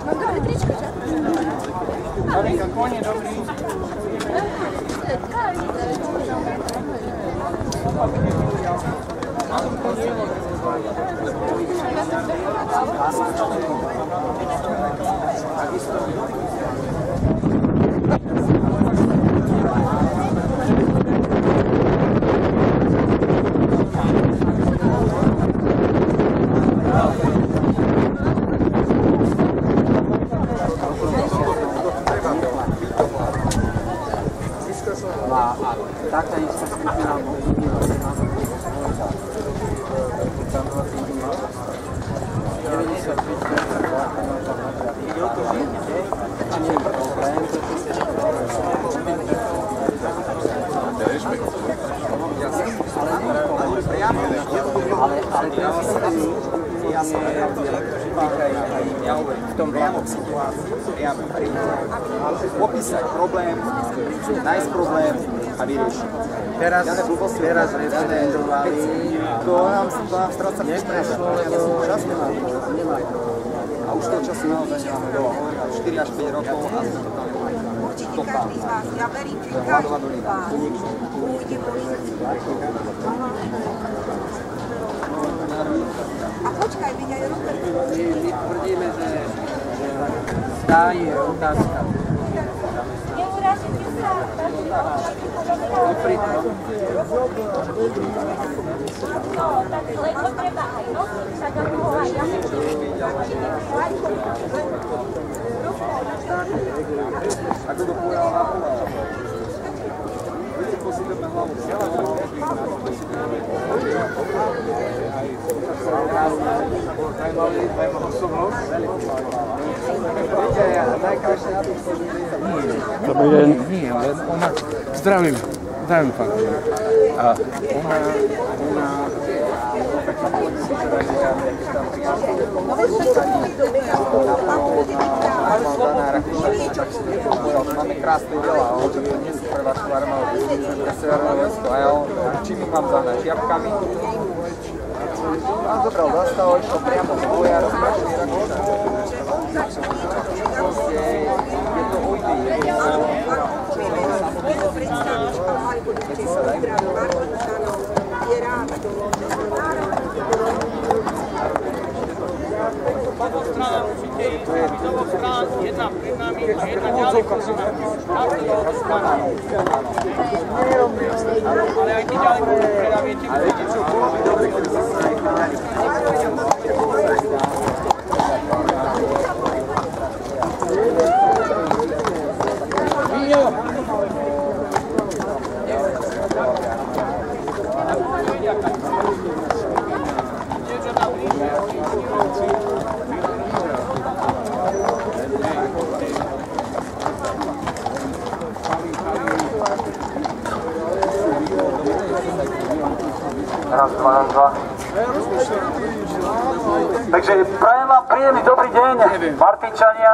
Mám dobré tričko, čo? Marinka, konie dobrý. Taká istá skupina v tom priamom situácii, priamo popísať problém, nájsť problém a vyriešiť. Teraz referendovali, to nám stráca neprešlo, lebo čas nemáme. A už toho času naozaj nemáme veľa. 4 až 5 rokov a sme to tam určite každý z vás, ja verím, že každý z vás pôjde politiku. A počkaj, byť aj Robert. my tvrdíme, že tá je otázka. Neurážite sa, no, tak lebo treba aj nosiť, však ako ho aj ja ako to povedal na pole. Vidíte, posypeme hlavu. Dobrý deň. Zdravím. Zdravím, pán. A ona máme krásne veľa, ale to nie sú pre vašu armádu, pre Severnú Vojsko. A ja čím ich mám zahnať? Jabkami? A zobral zastav, išiel priamo z boja, rozprašili rakúša. Je to ujdy, Keď sa vybrať Martinčanov, je rád. strana určite je strán, jedna pred nami a jedna ďaleko. Ale aj ty ďaleko predaviete. Raz, dva. Takže prajem vám príjemný dobrý deň, Martinčania.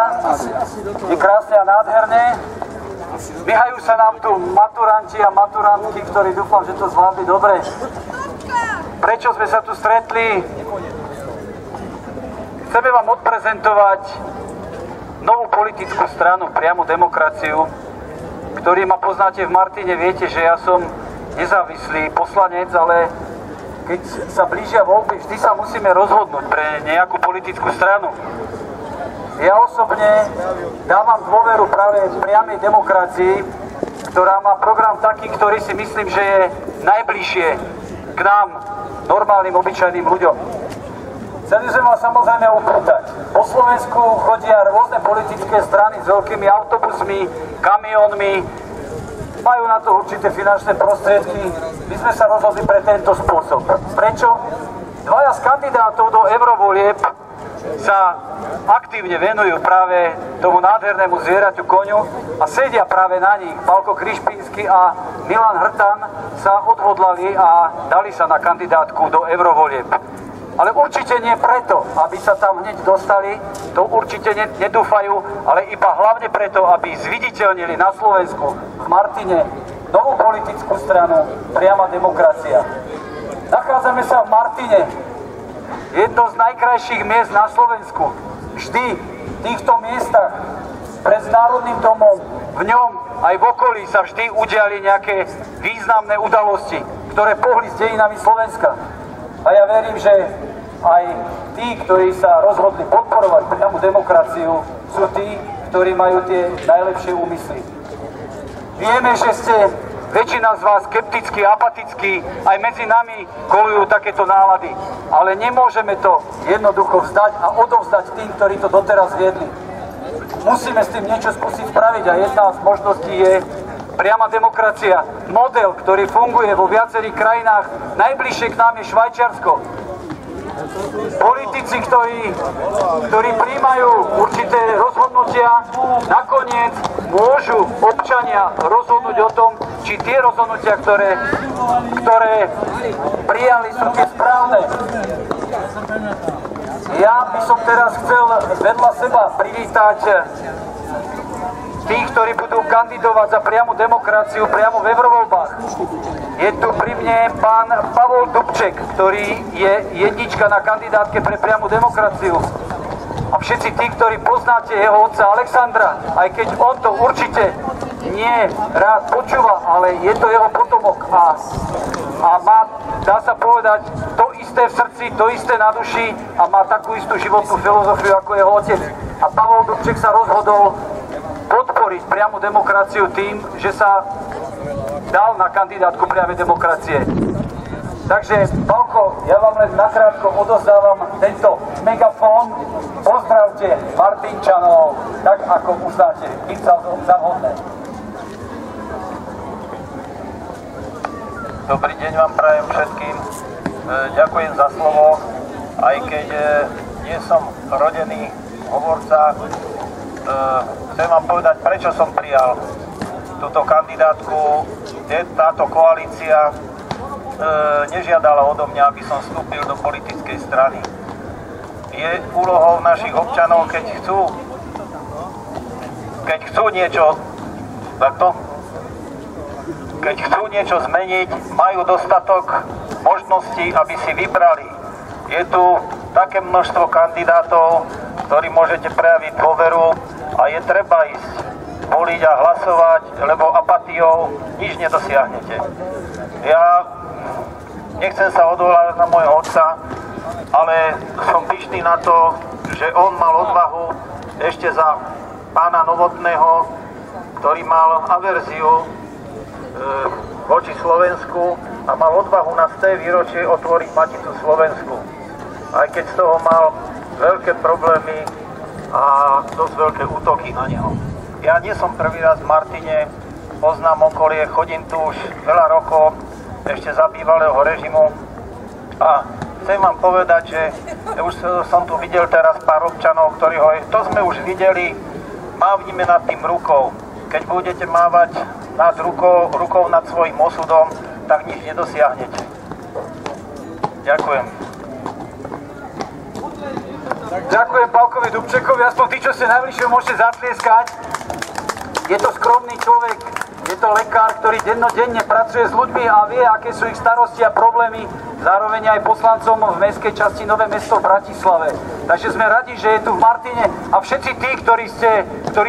Je krásne a nádherné. Vyhajú sa nám tu maturanti a maturantky, ktorí dúfam, že to zvládli dobre. Prečo sme sa tu stretli? Chceme vám odprezentovať novú politickú stranu Priamu demokraciu, ktorý ma poznáte v Martine, viete, že ja som nezávislý poslanec, ale keď sa blížia voľby, vždy sa musíme rozhodnúť pre nejakú politickú stranu. Ja osobne dávam dôveru práve Priamej demokracii, ktorá má program taký, ktorý si myslím, že je najbližšie k nám, normálnym, obyčajným ľuďom. Chceli sme vás samozrejme upútať. Po Slovensku chodia rôzne politické strany s veľkými autobusmi, kamiónmi, majú na to určité finančné prostriedky. My sme sa rozhodli pre tento spôsob. Prečo? Dvaja z kandidátov do eurovolieb sa aktívne venujú práve tomu nádhernému zvieraťu koňu a sedia práve na nich. Pálko Krišpínsky a Milan Hrtan sa odhodlali a dali sa na kandidátku do eurovolieb. Ale určite nie preto, aby sa tam hneď dostali, to určite nedúfajú, ale iba hlavne preto, aby zviditeľnili na Slovensku, v Martine, novú politickú stranu Priama demokracia. Nachádzame sa v Martine, jedno z najkrajších miest na Slovensku. Vždy v týchto miestach pred Národným domom, v ňom aj v okolí sa vždy udiali nejaké významné udalosti, ktoré pohli s dejinami Slovenska. A ja verím, že aj tí, ktorí sa rozhodli podporovať priamu demokraciu, sú tí, ktorí majú tie najlepšie úmysly. Vieme, že ste väčšina z vás skeptickí, apatickí, aj medzi nami kolujú takéto nálady. Ale nemôžeme to jednoducho vzdať a odovzdať tým, ktorí to doteraz viedli. Musíme s tým niečo skúsiť spraviť a jedna z možností je priama demokracia. Model, ktorý funguje vo viacerých krajinách, najbližšie k nám je Švajčiarsko. Politici, ktorí príjmajú určité rozhodnutia, nakoniec môžu občania rozhodnúť o tom, či tie rozhodnutia, ktoré prijali, sú tie správne. Ja by som teraz chcel vedľa seba privítať tých, ktorí budú kandidovať za priamu demokraciu priamo v eurovoľbách. Je tu pri mne pán Pavol Dubček, ktorý je jednička na kandidátke pre priamu demokraciu. A všetci tí, ktorí poznáte jeho otca Alexandra, aj keď on to určite nie rád počúva, ale je to jeho potomok a má, dá sa povedať, to isté v srdci, to isté na duši a má takú istú životnú filozofiu ako jeho otec. A Pavol Dubček sa rozhodol podporiť priamu demokraciu tým, že sa dal na kandidátku priamej demokracie. Takže, Pálko, ja vám len nakrátko odozdávam tento megafón. Pozdravte Martinčanov, tak ako uznáte, kým sa za vhodné. Dobrý deň vám prajem všetkým. Ďakujem za slovo, aj keď nie som rodený hovorca. Chcem vám povedať, prečo som prijal túto kandidátku. Táto koalícia nežiadala odo mňa, aby som vstúpil do politickej strany. Je úlohou našich občanov, keď chcú niečo zmeniť, majú dostatok možností, aby si vybrali. Je tu také množstvo kandidátov, ktorým môžete prejaviť dôveru a je treba ísť voliť a hlasovať, lebo apatiou nič nedosiahnete. Ja nechcem sa odvolať na môjho otca, ale som pyšný na to, že on mal odvahu ešte za pána Novotného, ktorý mal averziu voči Slovensku a mal odvahu na 100. výročie otvoriť Maticu Slovensku. Aj keď z toho mal veľké problémy a dosť veľké útoky na neho. Ja nie som prvý raz v Martine, poznám okolie, chodím tu už veľa rokov, ešte za bývalého režimu a chcem vám povedať, že už som tu videl teraz pár občanov, ktorí to sme už videli, mávnime nad tým rukou. Keď budete mávať nad rukou nad svojím osudom, tak nič nedosiahnete. Ďakujem. Ďakujem Pálkovi Dubčekovi, aspoň tí, čo ste najbližšie, môžete zatlieskať. Je to skromný človek, je to lekár, ktorý dennodenne pracuje s ľuďmi a vie, aké sú ich starosti a problémy, zároveň aj poslancom v mestskej časti Nové Mesto v Bratislave. Takže sme radi, že je tu v Martine a všetci tí, ktorí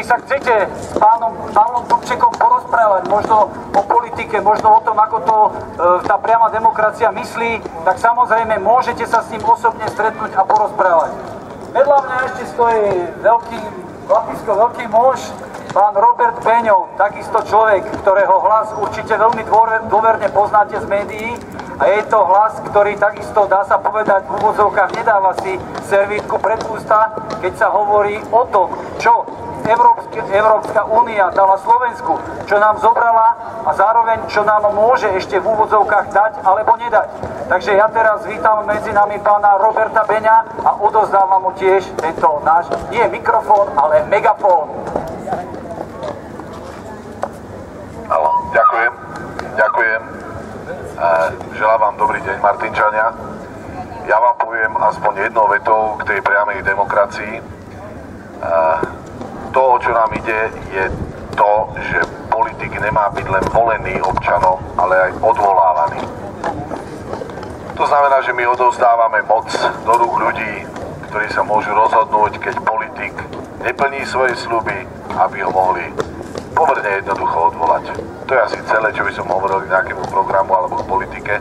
sa chcete s pánom Dubčekom porozprávať, možno o politike, možno o tom, ako to tá priama demokracia myslí, tak samozrejme môžete sa s ním osobne stretnúť a porozprávať. Vedľa mňa ešte stojí veľký muž, pán Robert Beňo, takisto človek, ktorého hlas určite veľmi dôverne poznáte z médií a je to hlas, ktorý takisto, dá sa povedať, v úvodzovkách nedáva si servítku pred ústa, keď sa hovorí o tom, čo Európska únia dala Slovensku, čo nám zobrala a zároveň čo nám môže ešte v úvodzovkách dať alebo nedať. Takže ja teraz vítam medzi nami pána Roberta Beňa a odozdávam mu tiež tento náš, nie mikrofón, ale megafón. Áno, ďakujem. Želám vám dobrý deň, Martinčania. Ja vám poviem aspoň jednou vetou k tej priamej demokracii. To, o čo nám ide, je to, že politik nemá byť len volený občanom, ale aj odvolávaný. To znamená, že my odovzdávame moc do rúk ľudí, ktorí sa môžu rozhodnúť, keď politik neplní svoje sľuby, aby ho mohli pomerne jednoducho odvolať. To je asi celé, čo by som hovoril k nejakému programu alebo k politike.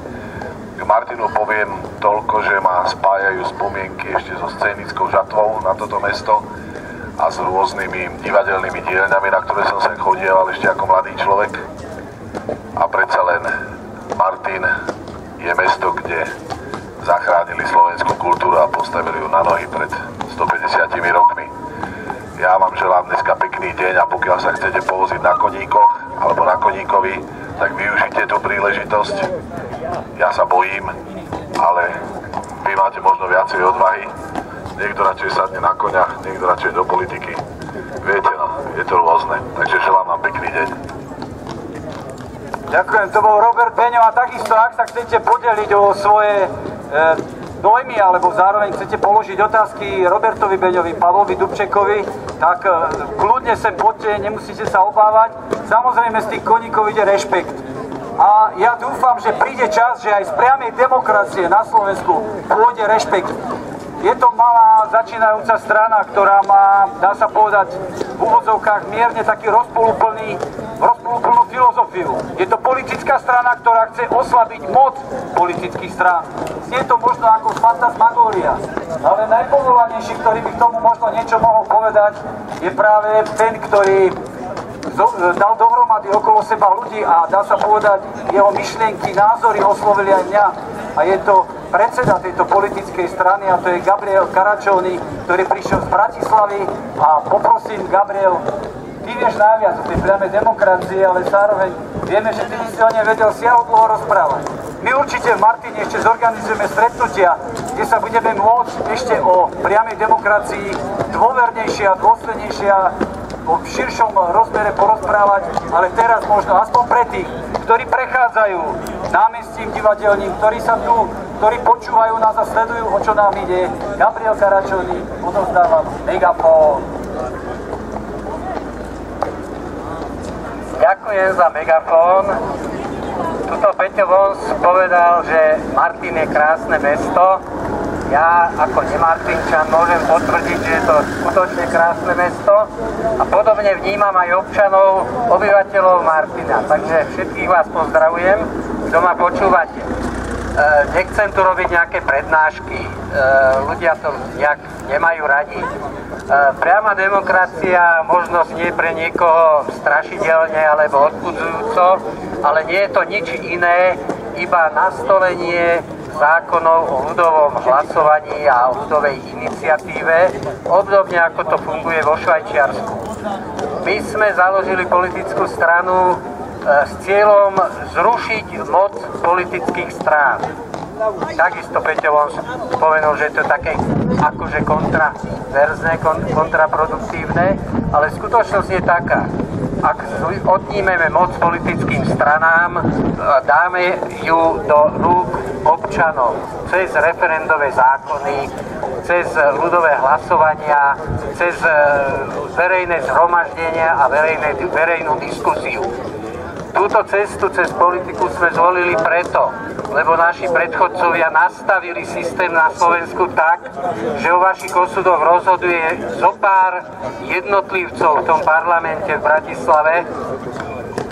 K Martinu poviem toľko, že ma spájajú spomienky ešte so scénickou žatvou na toto mesto a s rôznymi divadelnými dielňami, na ktoré som sa chodieval ešte ako mladý človek. A predsa len Martin je mesto, kde zachránili slovenskú kultúru a postavili ju na nohy pred 150 rokmi. Ja vám želám dneska pekný deň a pokiaľ sa chcete povoziť na koníkoch alebo na koníkovi, tak využite tú príležitosť. Ja sa bojím, ale vy máte možno viacej odvahy. Niekto radšej sadne na koňa, niekto radšej do politiky. Viete, no, je to rôzne. Takže želám vám pekný deň. Ďakujem, to bol Robert Beňo a takisto, ak sa chcete podeliť o svoje dojmy, alebo zároveň chcete položiť otázky Robertovi Beňovi, Pavlovi Dubčekovi, tak kľudne sem poďte, nemusíte sa obávať. Samozrejme z tých koníkov ide rešpekt. A ja dúfam, že príde čas, že aj z priamej demokracie na Slovensku pôjde rešpekt. Je to malá začínajúca strana, ktorá má, dá sa povedať, v úvodzovkách mierne taký rozpoľúplnú filozofiu. Je to politická strana, ktorá chce oslabiť moc politických strán. Je to možno ako fantasmagória, ale najpovolanejší, ktorý by k tomu možno niečo mohol povedať, je práve ten, ktorý dal dohromady okolo seba ľudí a dá sa povedať, jeho myšlienky, názory oslovili aj mňa. A je to predseda tejto politickej strany a to je Gabriel Karačóny, ktorý prišiel z Bratislavy a poprosím, Gabriel, ty vieš najviac o tej priamej demokracii, ale zároveň vieme, že ty by si o nej vedel siahodloho rozprávať. My určite v Martine ešte zorganizujeme stretnutia, kde sa budeme môcť ešte o priamej demokracii dôvernejšie a dôslednejšie a v širšom rozmere porozprávať, ale teraz možno aspoň pre tých, ktorí prechádzajú námestím divadelním, ktorí počúvajú nás a sledujú, o čo nám ide. Gabriel Karačóny, odovzdávam megafón. Ďakujem za megafón. Tuto Peťo Vons povedal, že Martin je krásne mesto. Ja ako nemartinčan môžem potvrdiť, že je to skutočne krásne mesto a podobne vnímam aj občanov, obyvateľov Martina. Takže všetkých vás pozdravujem, kto ma počúvate. Nechcem tu robiť nejaké prednášky, ľudia to nejak nemajú radi. Priama demokracia možno znie pre niekoho strašidelne alebo odpudzujúco, ale nie je to nič iné, iba nastolenie zákonov o ľudovom hlasovaní a o ľudovej iniciatíve, obdobne ako to funguje vo Švajčiarsku. My sme založili politickú stranu s cieľom zrušiť moc politických strán. Takisto Peťo Vons spomenul, že je to také akože kontraverzné, kontraproduktívne, ale skutočnosť je taká. Ak odnímeme moc politickým stranám, dáme ju do rúk občanov cez referendové zákony, cez ľudové hlasovania, cez verejné zhromaždenia a verejnú diskusiu. Túto cestu cez politiku sme zvolili preto, lebo naši predchodcovia nastavili systém na Slovensku tak, že o vašich osudoch rozhoduje zopár jednotlivcov v tom parlamente v Bratislave,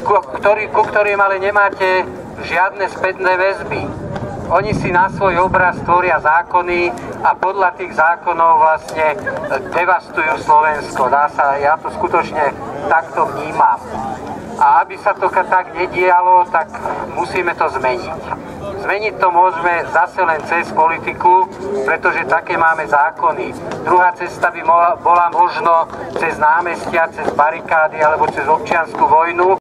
ku ktorým ale nemáte žiadne spätné väzby. Oni si na svoj obraz tvoria zákony a podľa tých zákonov vlastne devastujú Slovensko. Ja to skutočne takto vnímam. A aby sa to tak nedialo, tak musíme to zmeniť. Zmeniť to môžeme zase len cez politiku, pretože také máme zákony. Druhá cesta by bola možno cez námestia, cez barikády alebo cez občiansku vojnu.